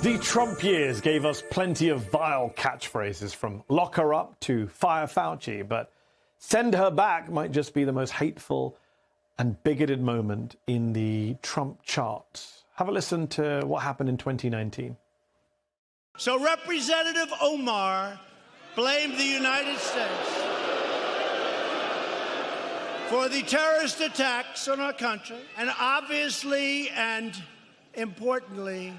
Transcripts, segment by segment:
The Trump years gave us plenty of vile catchphrases, from lock her up to fire Fauci, but send her back might just be the most hateful and bigoted moment in the Trump charts. Have a listen to what happened in 2019. So Representative Omar blamed the United States for the terrorist attacks on our country, and obviously and importantly,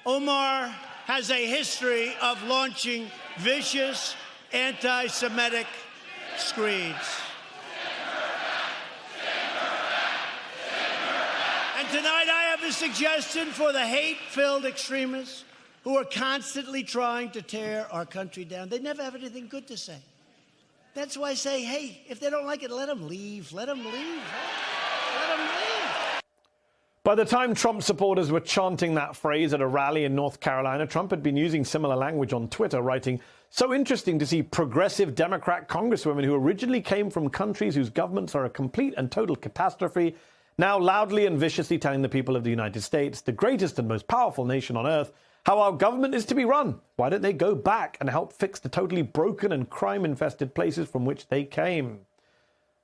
Omar has a history of launching vicious anti-Semitic screeds. And tonight I have a suggestion for the hate-filled extremists who are constantly trying to tear our country down. They never have anything good to say. That's why I say, hey, if they don't like it, let them leave. Let them leave. Let them leave. By the time Trump supporters were chanting that phrase at a rally in North Carolina, Trump had been using similar language on Twitter, writing, "So interesting to see progressive Democrat congresswomen who originally came from countries whose governments are a complete and total catastrophe, now loudly and viciously telling the people of the United States, the greatest and most powerful nation on earth, how our government is to be run. Why don't they go back and help fix the totally broken and crime-infested places from which they came?"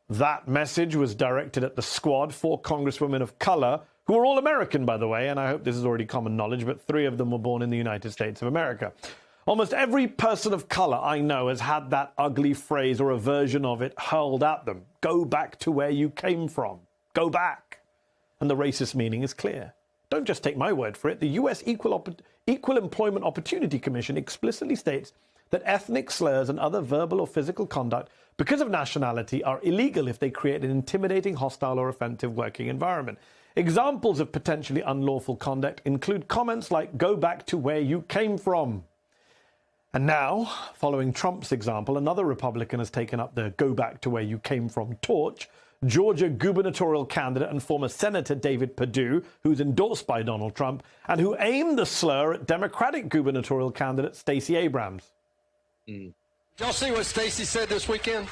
That message was directed at the squad, 4 congresswomen of color, who are all American, by the way, and I hope this is already common knowledge, but 3 of them were born in the United States of America. Almost every person of color I know has had that ugly phrase or a version of it hurled at them. Go back to where you came from. Go back. And the racist meaning is clear. Don't just take my word for it. The U.S. Equal Employment Opportunity Commission explicitly states that ethnic slurs and other verbal or physical conduct because of nationality are illegal if they create an intimidating, hostile, or offensive working environment. Examples of potentially unlawful conduct include comments like, "Go back to where you came from." And now, following Trump's example, another Republican has taken up the "go back to where you came from" torch. Georgia gubernatorial candidate and former Senator David Perdue, who's endorsed by Donald Trump, and who aimed the slur at Democratic gubernatorial candidate Stacey Abrams. Y'all see what Stacey said this weekend?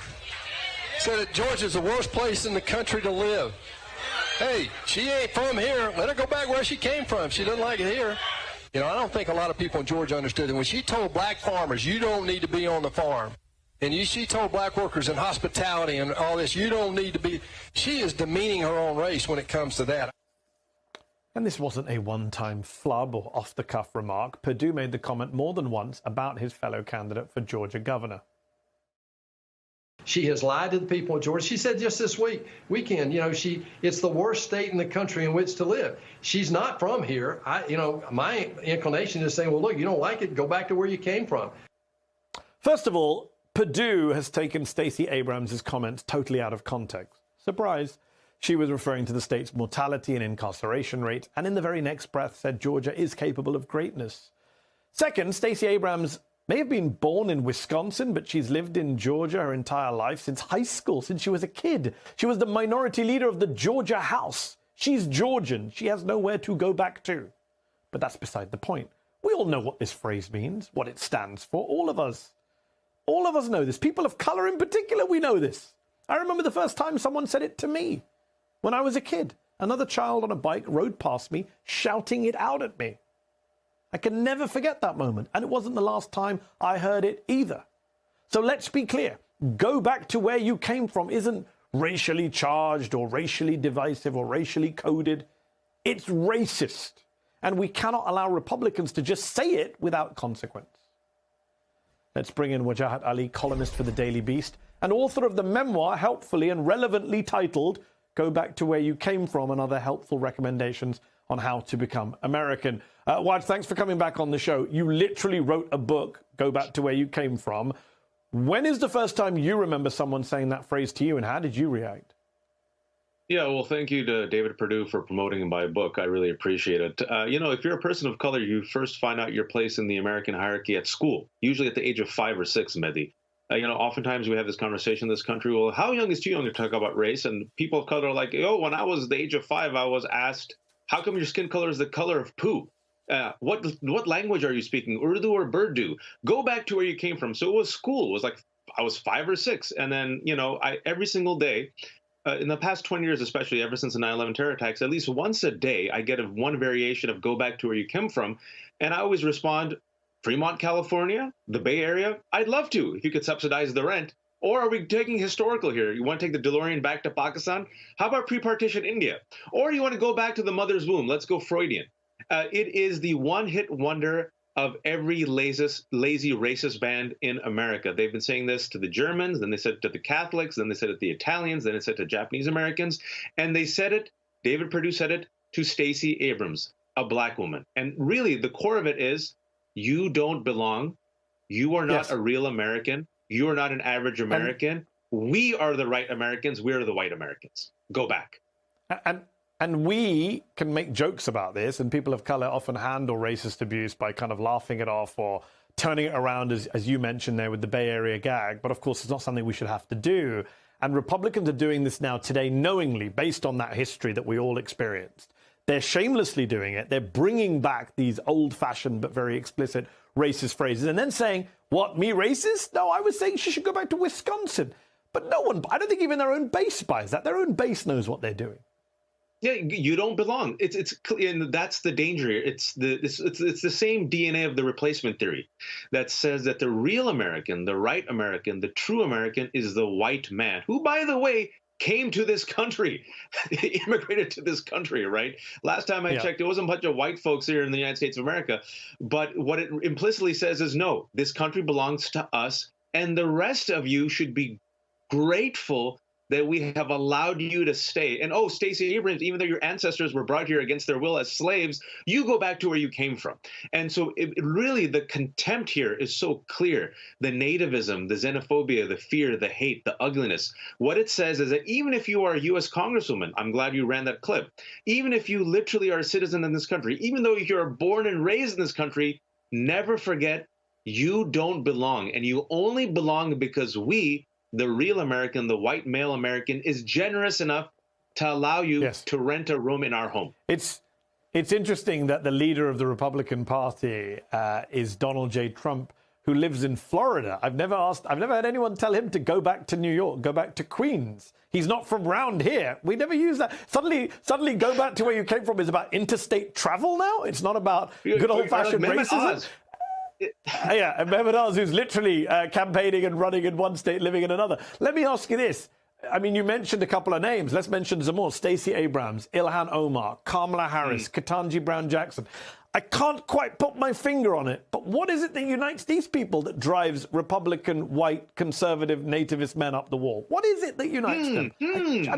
Said that Georgia's the worst place in the country to live. Hey, she ain't from here. Let her go back where she came from. She doesn't like it here. You know, I don't think a lot of people in Georgia understood that when she told black farmers, you don't need to be on the farm. And she told black workers in hospitality and all this, you don't need to be. She is demeaning her own race when it comes to that. And this wasn't a one-time flub or off-the-cuff remark. Perdue made the comment more than once about his fellow candidate for Georgia governor. She has lied to the people of Georgia. She said just this weekend, you know, it's the worst state in the country in which to live. She's not from here. My inclination is saying, well, look, you don't like it, go back to where you came from. First of all, Perdue has taken Stacey Abrams' comments totally out of context. Surprise. She was referring to the state's mortality and incarceration rate, and in the very next breath said Georgia is capable of greatness. Second, Stacey Abrams may have been born in Wisconsin, but she's lived in Georgia her entire life, since high school, since she was a kid. She was the minority leader of the Georgia House. She's Georgian. She has nowhere to go back to. But that's beside the point. We all know what this phrase means, what it stands for, all of us. All of us know this. People of color in particular, we know this. I remember the first time someone said it to me. When I was a kid, another child on a bike rode past me, shouting it out at me. I can never forget that moment, and it wasn't the last time I heard it either. So let's be clear. Go back to where you came from isn't racially charged or racially divisive or racially coded. It's racist, and we cannot allow Republicans to just say it without consequence. Let's bring in Wajahat Ali, columnist for the Daily Beast, and author of the memoir helpfully and relevantly titled Go Back to Where You Came From, and other helpful recommendations on how to become American. Waj, thanks for coming back on the show. You literally wrote a book, Go Back to Where You Came From. When is the first time you remember someone saying that phrase to you, and how did you react? Yeah, well, thank you to David Perdue for promoting my book. I really appreciate it. If you're a person of color, you first find out your place in the American hierarchy at school, usually at the age of 5 or 6, Mehdi. Oftentimes we have this conversation in this country, well, how young is too young to talk about race? And people of color are like, when I was the age of 5, I was asked, how come your skin color is the color of poo? What language are you speaking? Urdu or Burdu? Go back to where you came from. So it was school. It was like I was 5 or 6. And then, every single day, in the past 20 years, especially ever since the 9/11 terror attacks, at least once a day, I get one variation of "Go back to where you came from," and I always respond, "Fremont, California, the Bay Area. I'd love to if you could subsidize the rent." Or are we taking historical here? You want to take the DeLorean back to Pakistan? How about pre-partition India? Or you want to go back to the mother's womb? Let's go Freudian. It is the one-hit wonder of every lazy racist band in America. They've been saying this to the Germans, then they said it to the Catholics, then they said it to the Italians, then they said it to Japanese Americans, and they said it, David Perdue said it, to Stacey Abrams, a black woman. And really, the core of it is, you don't belong. You are not a real American. You are not an average American. We are the right Americans. We're the white Americans. Go back. And we can make jokes about this, and people of color often handle racist abuse by kind of laughing it off or turning it around, as you mentioned there with the Bay Area gag. But of course, it's not something we should have to do. And Republicans are doing this now today knowingly, based on that history that we all experienced. They're shamelessly doing it. They're bringing back these old-fashioned but very explicit racist phrases and then saying, what, me racist? No, I was saying she should go back to Wisconsin. But no one, I don't think even their own base buys that. Their own base knows what they're doing. Yeah, you don't belong. And that's the danger here. It's the same DNA of the replacement theory that says that the real American, the right American, the true American is the white man, who, by the way, came to this country, immigrated to this country, right? Last time I checked, it wasn't a bunch of white folks here in the United States of America. But what it implicitly says is, no, this country belongs to us, and the rest of you should be grateful that we have allowed you to stay. And oh, Stacey Abrams, even though your ancestors were brought here against their will as slaves, you go back to where you came from. And so really the contempt here is so clear. The nativism, the xenophobia, the fear, the hate, the ugliness. What it says is that even if you are a U.S. Congresswoman, I'm glad you ran that clip, even if you literally are a citizen in this country, even though you're born and raised in this country, never forget you don't belong. And you only belong because we, the real American, the white male American, is generous enough to allow you to rent a room in our home. It's interesting that the leader of the Republican Party is Donald J. Trump, who lives in Florida. I've never heard anyone tell him to go back to New York, go back to Queens. He's not from round here. We never use that. Suddenly go back to where you came from is about interstate travel now. It's not about good old-fashioned racism. And Mehmet Oz, who's literally campaigning and running in one state, living in another. Let me ask you this. I mean, you mentioned a couple of names. Let's mention some more. Stacey Abrams, Ilhan Omar, Kamala Harris, Ketanji Brown Jackson. I can't quite put my finger on it, but what is it that unites these people, that drives Republican, white, conservative, nativist men up the wall? What is it that unites them?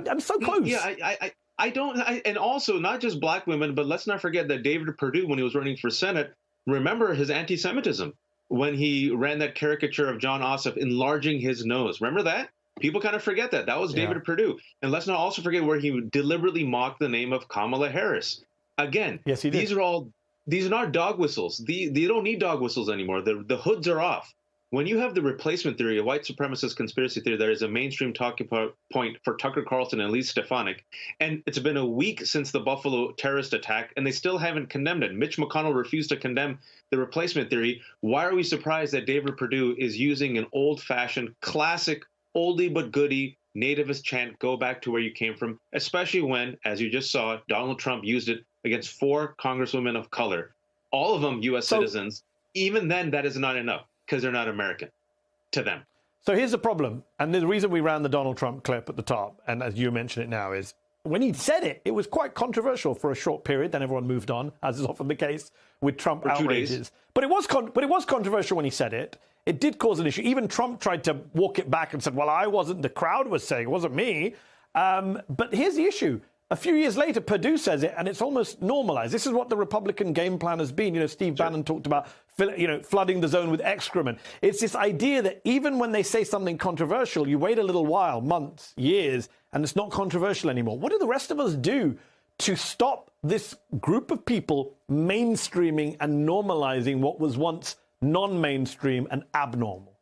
I'm so close. Yeah, I don't. And also, not just black women, but let's not forget that David Perdue, when he was running for Senate, remember his anti-Semitism when he ran that caricature of John Ossoff enlarging his nose. Remember that? People kind of forget that. That was David Perdue. And let's not also forget where he deliberately mocked the name of Kamala Harris. Again, yes, he did. These are not dog whistles. They don't need dog whistles anymore. The hoods are off. When you have the replacement theory, a white supremacist conspiracy theory, that is a mainstream talking point for Tucker Carlson and Elise Stefanik, and it's been a week since the Buffalo terrorist attack, and they still haven't condemned it. Mitch McConnell refused to condemn the replacement theory. Why are we surprised that David Perdue is using an old-fashioned, classic, oldie but goodie nativist chant, go back to where you came from, especially when, as you just saw, Donald Trump used it against 4 congresswomen of color, all of them U.S. citizens. Even then, that is not enough, because they're not American to them. So here's the problem, and the reason we ran the Donald Trump clip at the top, and as you mention it now, is when he said it, it was quite controversial for a short period. Then everyone moved on, as is often the case with Trump outrages. But it was controversial when he said it. It did cause an issue. Even Trump tried to walk it back and said, well, I wasn't, the crowd was saying, it wasn't me. But here's the issue. A few years later, Perdue says it, and it's almost normalized. This is what the Republican game plan has been. You know, Steve Bannon talked about, flooding the zone with excrement. It's this idea that even when they say something controversial, you wait a little while, months, years, and it's not controversial anymore. What do the rest of us do to stop this group of people mainstreaming and normalizing what was once non-mainstream and abnormal?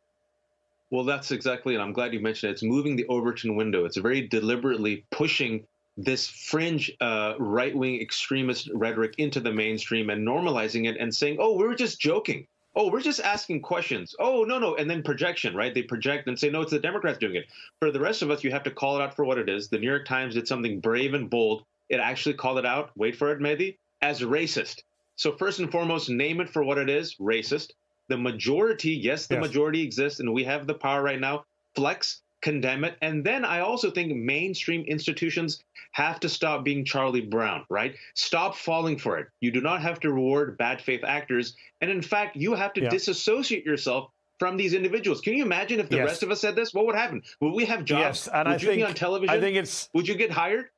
Well, that's exactly it. I'm glad you mentioned it. It's moving the Overton window. It's very deliberately pushing this fringe right-wing extremist rhetoric into the mainstream and normalizing it and saying, oh, we were just joking. oh, we're just asking questions. Oh, no. And then projection, right? They project and say, no, it's the Democrats doing it. For the rest of us, you have to call it out for what it is. The New York Times did something brave and bold. It actually called it out, wait for it, Mehdi, as racist. So first and foremost, name it for what it is, racist. The majority, yes, the majority exists, and we have the power right now. Flex, condemn it. And then I also think mainstream institutions have to stop being Charlie Brown, right? Stop falling for it. You do not have to reward bad faith actors. And in fact, you have to disassociate yourself from these individuals. Can you imagine if the rest of us said this? What would happen? Would we have jobs? Yes, and would you be on television? Would you get hired?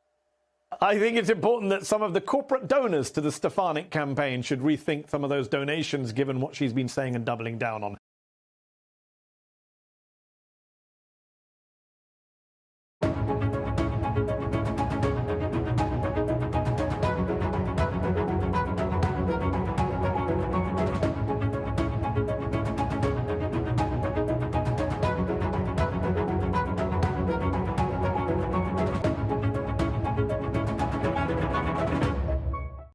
I think it's important that some of the corporate donors to the Stefanik campaign should rethink some of those donations, given what she's been saying and doubling down on.